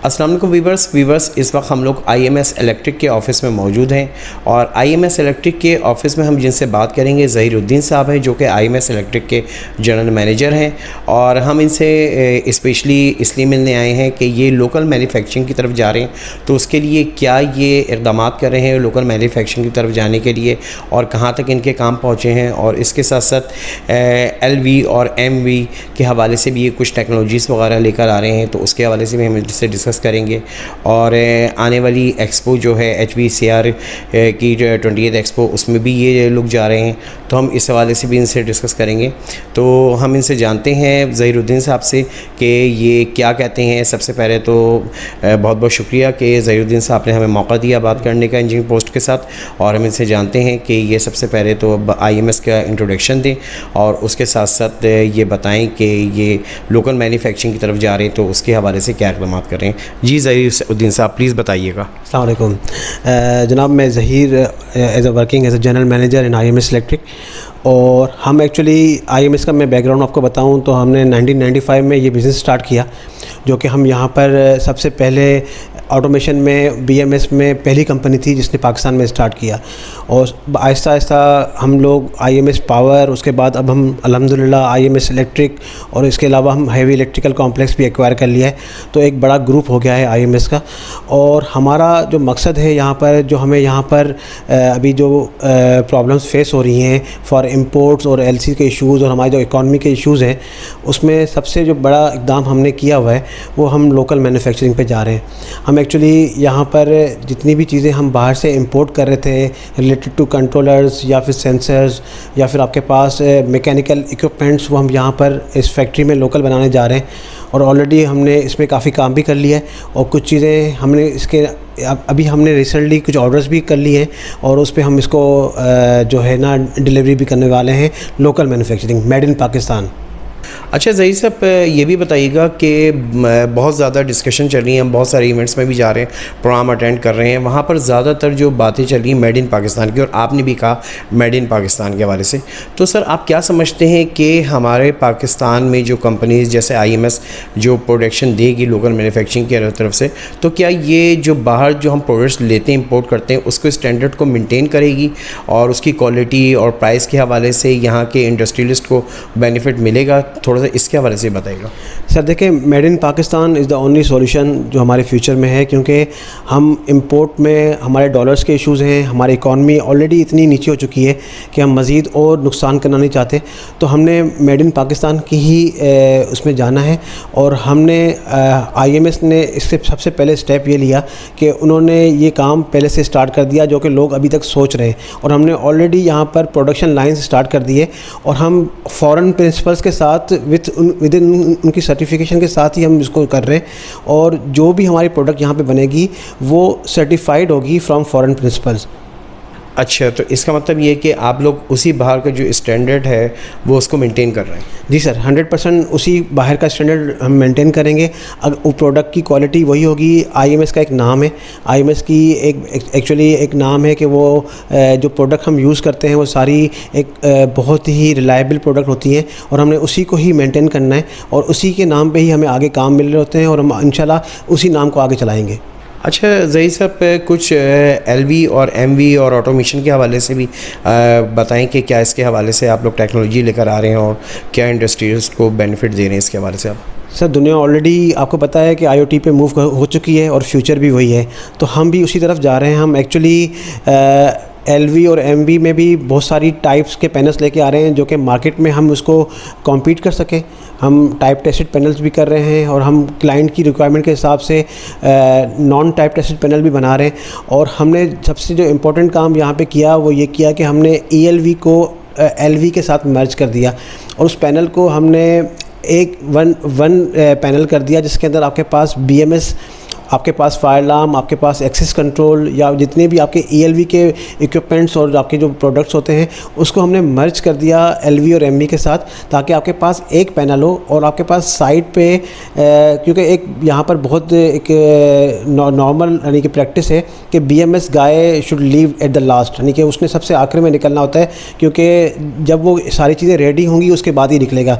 अस्सलाम वालेकुम वीवर्स इस वक्त हम लोग IMS इलेक्ट्रिक के ऑफ़िस में मौजूद हैं और IMS इलेक्ट्रिक के ऑफ़िस में हम जिनसे बात करेंगे ज़हीरुद्दीन साहब हैं जो कि IMS इलेक्ट्रिक के जनरल मैनेजर हैं। और हम इनसे स्पेशली इसलिए मिलने आए हैं कि ये लोकल मैन्युफैक्चरिंग की तरफ जा रहे हैं, तो उसके लिए क्या ये इक़दाम कर रहे हैं लोकल मैन्युफैक्चरिंग की तरफ जाने के लिए और कहाँ तक इनके काम पहुँचे हैं, और इसके साथ साथ LV और MV के हवाले से भी ये कुछ टेक्नोलॉजीज़ वगैरह लेकर आ रहे हैं, तो उसके हवाले से भी हम इनसे डिस्कस करेंगे। और आने वाली एक्सपो जो है HVCR की 20th एक्सपो, उसमें भी ये लोग जा रहे हैं, तो हम इस हवाले से भी इनसे डिस्कस करेंगे। तो हम इनसे जानते हैं ज़हीरुद्दीन साहब से कि ये क्या कहते हैं। सबसे पहले तो बहुत बहुत शुक्रिया कि ज़हीरुद्दीन साहब ने हमें मौका दिया बात करने का इंजीनियरिंग पोस्ट के साथ, और हम इनसे जानते हैं कि ये सबसे पहले तो IMS का इंट्रोडक्शन दें और उसके साथ साथ ये बताएं कि ये लोकल मैन्युफैक्चरिंग की तरफ जा रहे हैं, तो उसके हवाले से क्या इक़दाम कर रहे हैं। जी ज़हीरुद्दीन साहब प्लीज़ बताइएगा। अस्सलाम वालेकुम जनाब, मैं Zaheer as a working as a general manager in IMS electric. और हम एक्चुअली IMS का मैं बैकग्राउंड आपको बताऊं तो हमने 1995 में ये बिज़नेस स्टार्ट किया, जो कि हम यहाँ पर सबसे पहले ऑटोमेशन में BMS में पहली कंपनी थी जिसने पाकिस्तान में स्टार्ट किया। और आहिस्ता आहिस्ता हम लोग IMS पावर, उसके बाद अब हम अल्हम्दुलिल्लाह IMS इलेक्ट्रिक, और इसके अलावा हम हैवी इलेक्ट्रिकल कॉम्प्लेक्स भी एक्वायर कर लिया है, तो एक बड़ा ग्रुप हो गया है IMS का। और हमारा जो मकसद है यहाँ पर, जो हमें यहाँ पर अभी जो प्रॉब्लम्स फेस हो रही हैं फॉर इंपोर्ट्स और LC के इश्यूज़ और हमारे जो इकॉनमी के इश्यूज़ हैं, उसमें सबसे जो बड़ा इक़दाम हमने किया हुआ है वो हम लोकल मैन्युफैक्चरिंग पे जा रहे हैं। हम एक्चुअली यहाँ पर जितनी भी चीज़ें हम बाहर से इंपोर्ट कर रहे थे रिलेटेड टू कंट्रोलर्स या फिर सेंसर्स या फिर आपके पास मैकेनिकल इक्विपमेंट्स, वो हम यहाँ पर इस फैक्ट्री में लोकल बनाने जा रहे हैं। और ऑलरेडी हमने इसमें काफ़ी काम भी कर लिया है, और कुछ चीज़ें हमने इसके अभी हमने रिसेंटली कुछ ऑर्डर्स भी कर लिए हैं, और उस पर हम इसको जो है ना डिलीवरी भी करने वाले हैं। Local manufacturing made in Pakistan. अच्छा ज़हीर साहब, ये भी बताइएगा कि बहुत ज़्यादा डिस्कशन चल रही है, हम बहुत सारे इवेंट्स में भी जा रहे हैं, प्रोग्राम अटेंड कर रहे हैं, वहाँ पर ज़्यादातर जो बातें चल रही हैं मेड इन पाकिस्तान की, और आपने भी कहा मेड इन पाकिस्तान के हवाले से। तो सर आप क्या समझते हैं कि हमारे पाकिस्तान में जो कंपनीज़ जैसे IMS जो प्रोडक्शन देगी लोकल मैन्युफैक्चरिंग की तरफ से, तो क्या ये जो बाहर जो हम प्रोडक्ट्स लेते हैं इंपोर्ट करते हैं उसको स्टैंडर्ड को मेंटेन करेगी और उसकी क्वालिटी और प्राइस के हवाले से यहाँ के इंडस्ट्रियलिस्ट को बेनिफिट मिलेगा? थोड़ा सा इसके हवाले से बताइएगा। सर देखिए, made in Pakistan is the only solution जो हमारे फ्यूचर में है, क्योंकि हम इंपोर्ट में हमारे डॉलर्स के इश्यूज़ हैं, हमारी इकॉनमी ऑलरेडी इतनी नीचे हो चुकी है कि हम मज़ीद और नुकसान करना नहीं चाहते। तो हमने मेड इन पाकिस्तान की ही उसमें जाना है। और हमने IMS ने इससे सबसे पहले स्टेप ये लिया कि उन्होंने ये काम पहले से स्टार्ट कर दिया जो कि लोग अभी तक सोच रहे हैं, और हमने ऑलरेडी यहाँ पर प्रोडक्शन लाइन्स स्टार्ट कर दिए, और हम फॉरेन प्रिंसिपल्स के साथ विद इन उनकी सर्टिफिकेशन के साथ ही हम इसको कर रहे हैं। और जो भी हमारी प्रोडक्ट यहाँ पे बनेगी वो सर्टिफाइड होगी फ्रॉम फॉरेन प्रिंसिपल्स। अच्छा, तो इसका मतलब ये है कि आप लोग उसी बाहर का जो स्टैंडर्ड है वो उसको मेंटेन कर रहे हैं? जी सर, 100% उसी बाहर का स्टैंडर्ड हम मेंटेन करेंगे। अगर वो प्रोडक्ट की क्वालिटी वही होगी। IMS का एक नाम है, IMS की एक्चुअली एक नाम है कि वो जो प्रोडक्ट हम यूज़ करते हैं वो सारी एक बहुत ही रिलायबल प्रोडक्ट होती हैं, और हमने उसी को ही मेंटेन करना है, और उसी के नाम पे ही हमें आगे काम मिल रहे होते हैं, और हम इंशाल्लाह उसी नाम को आगे चलाएँगे। अच्छा ज़हीर साहब, कुछ LV और MV और ऑटोमेशन के हवाले से भी बताएं कि क्या इसके हवाले से आप लोग टेक्नोलॉजी लेकर आ रहे हैं और क्या इंडस्ट्रीज को बेनिफिट दे रहे हैं इसके हवाले से आप? सर दुनिया ऑलरेडी आपको पता है कि IoT पे मूव हो चुकी है, और फ्यूचर भी वही है, तो हम भी उसी तरफ जा रहे हैं। हम एक्चुअली LV और MV में भी बहुत सारी टाइप्स के पैनल्स लेके आ रहे हैं जो कि मार्केट में हम उसको कॉम्पीट कर सकें। हम टाइप टेस्टेड पैनल्स भी कर रहे हैं, और हम क्लाइंट की रिक्वायरमेंट के हिसाब से नॉन टाइप टेस्टेड पैनल भी बना रहे हैं। और हमने सबसे जो इम्पोर्टेंट काम यहाँ पे किया वो ये किया कि हमने ELV को LV के साथ मर्ज कर दिया, और उस पैनल को हमने एक वन पैनल कर दिया जिसके अंदर आपके पास BMS, आपके पास फायर अलार्म, आपके पास एक्सेस कंट्रोल, या जितने भी आपके ELV के इक्विपमेंट्स और आपके जो प्रोडक्ट्स होते हैं उसको हमने मर्ज कर दिया LV और MV के साथ, ताकि आपके पास एक पैनल हो। और आपके पास साइड पे क्योंकि एक यहाँ पर बहुत एक नॉर्मल यानी कि प्रैक्टिस है कि BMS guy should leave at the last, यानी कि उसने सबसे आखिर में निकलना होता है, क्योंकि जब वो सारी चीज़ें रेडी होंगी उसके बाद ही निकलेगा।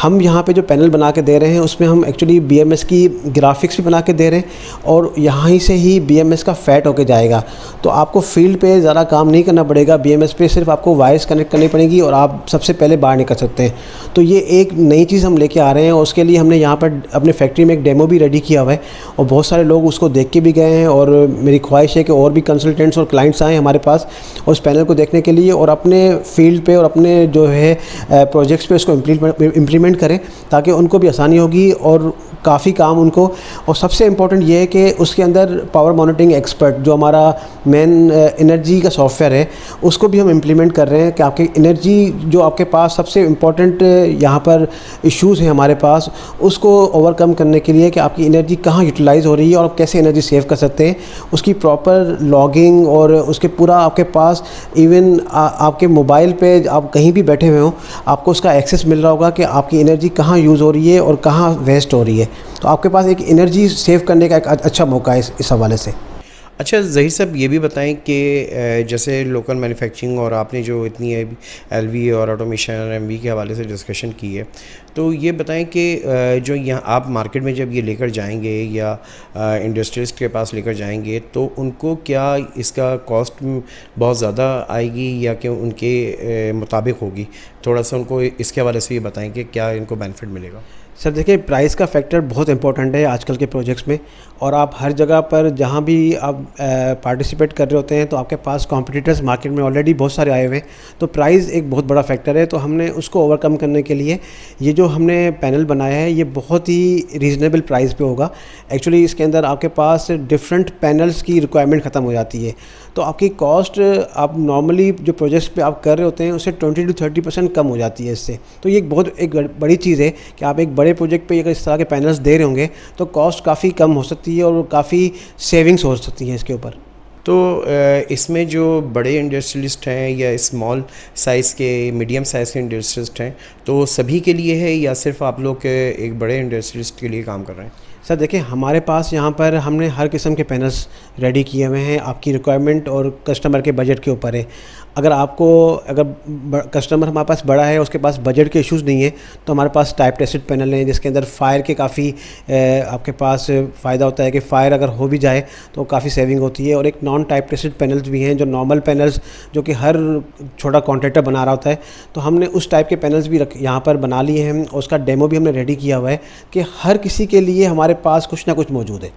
हम यहाँ पे जो पैनल बना के दे रहे हैं उसमें हम एक्चुअली BMS की ग्राफिक्स भी बना के दे रहे हैं, और यहाँ से ही BMS का फैट होके जाएगा। तो आपको फील्ड पे ज़्यादा काम नहीं करना पड़ेगा, BMS पे सिर्फ आपको वायर्स कनेक्ट करनी पड़ेगी और आप सबसे पहले बाहर निकल सकते हैं। तो ये एक नई चीज़ हम लेके आ रहे हैं और उसके लिए हमने यहाँ पर अपने फैक्ट्री में एक डेमो भी रेडी किया हुआ है और बहुत सारे लोग उसको देख के भी गए हैं और मेरी ख्वाहिश है कि और भी कंसल्टेंट्स और क्लाइंट्स आएँ हमारे पास उस पैनल को देखने के लिए और अपने फील्ड पे और अपने जो है प्रोजेक्ट्स पे उसको इम्प्लीमेंट करें ताकि उनको भी आसानी होगी और काफ़ी काम उनको। और सबसे इम्पोर्टेंट ये है कि उसके अंदर पावर मॉनिटरिंग एक्सपर्ट जो हमारा मेन एनर्जी का सॉफ्टवेयर है उसको भी हम इम्प्लीमेंट कर रहे हैं कि आपकी एनर्जी जो आपके पास सबसे इम्पोर्टेंट यहाँ पर इश्यूज़ हैं हमारे पास उसको ओवरकम करने के लिए कि आपकी एनर्जी कहाँ यूटिलाइज़ हो रही है और आप कैसे एनर्जी सेव कर सकते हैं, उसकी प्रॉपर लॉगिंग और उसके पूरा आपके पास इवन आपके मोबाइल पे आप कहीं भी बैठे हुए हों आपको उसका एक्सेस मिल रहा होगा कि आपकी एनर्जी कहाँ यूज़ हो रही है और कहाँ वेस्ट हो रही है। तो आपके पास एक एनर्जी सेव करने का एक अच्छा मौका है इस हवाले से। अच्छा ज़हीर साहब ये भी बताएं कि जैसे लोकल मैन्युफैक्चरिंग और आपने जो इतनी LV और ऑटोमेशन MV के हवाले से डिस्कशन की है, तो ये बताएं कि जो यहाँ आप मार्केट में जब ये लेकर जाएंगे या इंडस्ट्रियलिस्ट के पास लेकर जाएंगे तो उनको क्या इसका कॉस्ट बहुत ज़्यादा आएगी या कि उनके मुताबिक होगी? थोड़ा सा उनको इसके हवाले से ये बताएं कि क्या इनको बेनिफिट मिलेगा। सर देखिए, प्राइस का फैक्टर बहुत इंपॉर्टेंट है आजकल के प्रोजेक्ट्स में और आप हर जगह पर जहाँ भी आप पार्टिसिपेट कर रहे होते हैं तो आपके पास कॉम्पिटिटर्स मार्केट में ऑलरेडी बहुत सारे आए हुए हैं, तो प्राइस एक बहुत बड़ा फैक्टर है। तो हमने उसको ओवरकम करने के लिए ये जो हमने पैनल बनाया है ये बहुत ही रीज़नेबल प्राइस पे होगा। एक्चुअली इसके अंदर आपके पास डिफरेंट पैनल्स की रिक्वायरमेंट ख़त्म हो जाती है, तो आपकी कॉस्ट आप नॉर्मली जो प्रोजेक्ट्स पे आप कर रहे होते हैं उससे 20 to 30% कम हो जाती है इससे। तो ये एक बड़ी चीज़ है कि आप एक बड़े प्रोजेक्ट पे अगर इस तरह के पैनल्स दे रहे होंगे तो कॉस्ट काफ़ी कम हो सकती है और काफ़ी सेविंग्स हो सकती हैं इसके ऊपर। तो इसमें जो बड़े इंडस्ट्रियलिस्ट हैं या स्मॉल साइज़ के मीडियम साइज़ के इंडस्ट्रियलिस्ट हैं तो सभी के लिए है या सिर्फ आप लोग एक बड़े इंडस्ट्रियलिस्ट के लिए काम कर रहे हैं? सर देखिए, हमारे पास यहाँ पर हमने हर किस्म के पैनल्स रेडी किए हुए हैं, आपकी रिक्वायरमेंट और कस्टमर के बजट के ऊपर है। अगर कस्टमर हमारे पास बड़ा है, उसके पास बजट के इश्यूज़ नहीं है, तो हमारे पास टाइप टेस्टेड पैनल हैं जिसके अंदर फायर के काफ़ी आपके पास फ़ायदा होता है कि फ़ायर अगर हो भी जाए तो काफ़ी सेविंग होती है। और एक नॉन टाइप टेस्टेड पैनल्स भी हैं जो नॉर्मल पैनल्स जो कि हर छोटा कॉन्ट्रैक्टर बना रहा होता है, तो हमने उस टाइप के पैनल्स भी यहाँ पर बना लिए हैं और उसका डेमो भी हमने रेडी किया हुआ है कि हर किसी के लिए हमारे पास कुछ ना कुछ मौजूद है।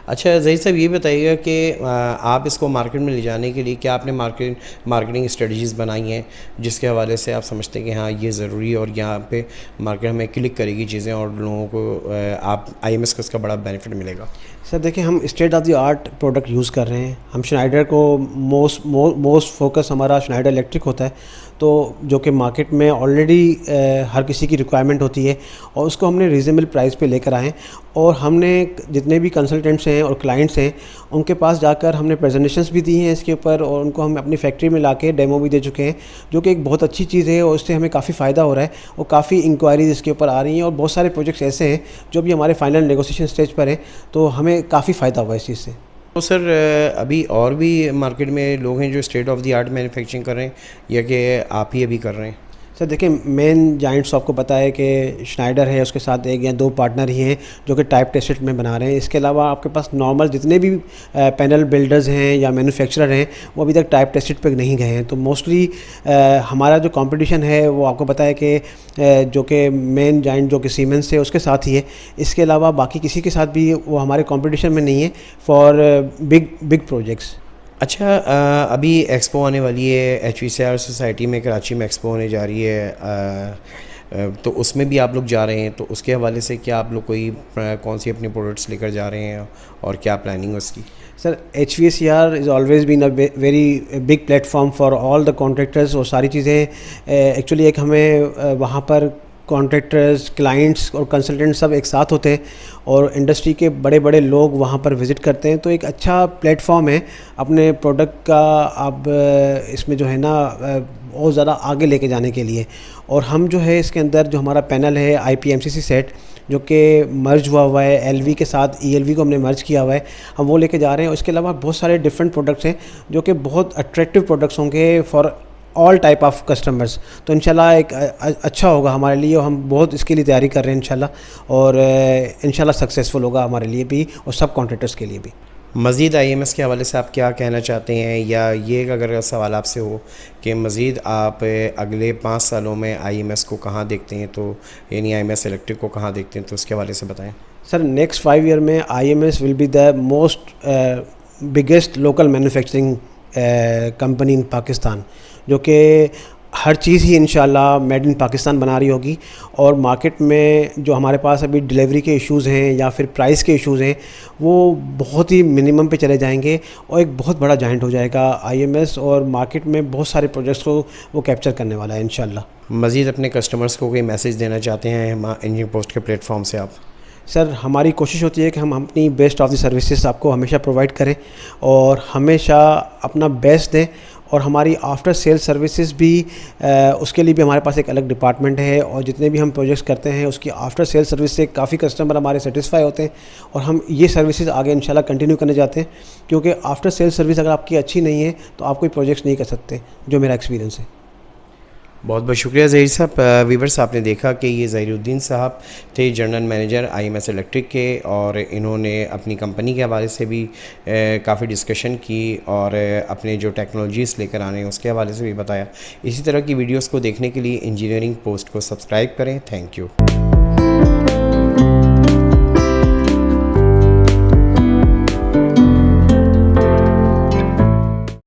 अच्छा ज़हीर साहब ये बताइएगा कि आप इसको मार्केट में ले जाने के लिए क्या आपने मार्केटिंग स्ट्रेटजीज़ बनाई हैं जिसके हवाले से आप समझते हैं कि हाँ ये ज़रूरी है और यहाँ पे मार्केट में क्लिक करेगी चीज़ें और लोगों को आप IMS का इसका बड़ा बेनिफिट मिलेगा? सर देखिए, हम state of the art product use कर रहे हैं। हम श्नाइडर को मोस्ट फोकस हमारा श्नाइडर इलेक्ट्रिक होता है, तो जो कि मार्केट में ऑलरेडी हर किसी की रिक्वायरमेंट होती है और उसको हमने रीज़नेबल प्राइस पे लेकर आए और हमने जितने भी कंसल्टेंट्स हैं और क्लाइंट्स हैं उनके पास जाकर हमने प्रेजेंटेशंस भी दी हैं इसके ऊपर और उनको हम अपनी फैक्ट्री में लाके डेमो भी दे चुके हैं, जो कि एक बहुत अच्छी चीज़ है और उससे हमें काफ़ी फ़ायदा हो रहा है और काफ़ी इंक्वायरीज़ इसके ऊपर आ रही हैं और बहुत सारे प्रोजेक्ट्स ऐसे हैं जो भी हमारे फाइनल नेगोशिएशन स्टेज पर हैं, तो हमें काफ़ी फ़ायदा हुआ इस चीज़ से। तो सर अभी और भी मार्केट में लोग हैं जो state of the art manufacturing कर रहे हैं या कि आप ही अभी कर रहे हैं? सर देखिए, मेन जाइंट्स आपको पता है कि श्नाइडर है, उसके साथ एक या दो पार्टनर ही हैं जो कि टाइप टेस्टेड में बना रहे हैं। इसके अलावा आपके पास नॉर्मल जितने भी पैनल बिल्डर्स हैं या मैन्युफैक्चरर हैं वो अभी तक टाइप टेस्टेड पे नहीं गए हैं। तो मोस्टली हमारा जो कंपटीशन है वो आपको पता है कि जो कि मेन जाइंट जो कि सीमेंस है उसके साथ ही है। इसके अलावा बाकी किसी के साथ भी वो हमारे कॉम्पिटिशन में नहीं है फॉर बिग प्रोजेक्ट्स। अच्छा अभी एक्सपो आने वाली है, HVCR सोसाइटी में कराची में एक्सपो होने जा रही है, तो उसमें भी आप लोग जा रहे हैं, तो उसके हवाले से क्या आप लोग कौन सी अपनी प्रोडक्ट्स लेकर जा रहे हैं और क्या प्लानिंग है उसकी? Sir HVCR is always been a very big platform for all the contractors और सारी चीज़ें एक्चुअली एक हमें वहाँ पर कॉन्ट्रैक्टर्स, क्लाइंट्स और कंसल्टेंट सब एक साथ होते हैं और इंडस्ट्री के बड़े बड़े लोग वहाँ पर विज़िट करते हैं, तो एक अच्छा प्लेटफॉर्म है अपने प्रोडक्ट का आप इसमें जो है ना बहुत ज़्यादा आगे लेके जाने के लिए। और हम जो है इसके अंदर जो हमारा पैनल है IPMCC सेट जो कि मर्ज हुआ है LV के साथ, ELV को हमने मर्ज किया हुआ है, हम वो लेके जा रहे हैं। उसके अलावा बहुत सारे डिफरेंट प्रोडक्ट्स हैं जो कि बहुत अट्रैक्टिव प्रोडक्ट्स होंगे for all type of customers. तो इंशाल्लाह एक अच्छा होगा हमारे लिए और हम बहुत इसके लिए तैयारी कर रहे हैं इंशाल्लाह, और इंशाल्लाह सक्सेसफुल होगा हमारे लिए भी और सब कॉन्ट्रैक्टर्स के लिए भी। मज़ीद आईएमएस के हवाले से आप क्या कहना चाहते हैं, या ये अगर सवाल आपसे हो कि मज़ीद आप अगले 5 सालों में आईएमएस को कहाँ देखते हैं, तो यानी आईएमएस इलेक्ट्रिक को कहाँ देखते हैं, तो उसके हवाले से बताएं। सर नेक्स्ट 5 ईयर में IMS will be the most biggest local manufacturing company इन पाकिस्तान, जो कि हर चीज़ ही इंशाल्लाह मेड इन पाकिस्तान बना रही होगी। और मार्केट में जो हमारे पास अभी डिलीवरी के इश्यूज़ हैं या फिर प्राइस के इश्यूज़ हैं, वो बहुत ही मिनिमम पे चले जाएंगे और एक बहुत बड़ा जाइंट हो जाएगा IMS, और मार्केट में बहुत सारे प्रोजेक्ट्स को वो कैप्चर करने वाला है इंशाल्लाह। मज़ीद अपने कस्टमर्स को कोई मैसेज देना चाहते हैं इंजीनियरिंग पोस्ट के प्लेटफॉर्म से आप? सर हमारी कोशिश होती है कि हम अपनी बेस्ट ऑफ द सर्विसेज आपको हमेशा प्रोवाइड करें और हमेशा अपना बेस्ट दें, और हमारी आफ्टर सेल सर्विसेज भी उसके लिए भी हमारे पास एक अलग डिपार्टमेंट है, और जितने भी हम प्रोजेक्ट्स करते हैं उसकी आफ्टर सेल सर्विस से काफ़ी कस्टमर हमारे सेटिस्फाई होते हैं, और हम ये सर्विसेज आगे इंशाल्लाह कंटिन्यू करने जाते हैं, क्योंकि आफ्टर सेल सर्विस अगर आपकी अच्छी नहीं है तो आप कोई प्रोजेक्ट्स नहीं कर सकते, जो मेरा एक्सपीरियंस है। बहुत बहुत शुक्रिया ज़हीर साहब। वीवर्स, आपने देखा कि ये ज़हीरुद्दीन साहब थे जनरल मैनेजर आईएमएस इलेक्ट्रिक के, और इन्होंने अपनी कंपनी के हवाले से भी काफ़ी डिस्कशन की और अपने जो टेक्नोलॉजीज़ लेकर आने हैं उसके हवाले से भी बताया। इसी तरह की वीडियोस को देखने के लिए इंजीनियरिंग पोस्ट को सब्सक्राइब करें। Thank you.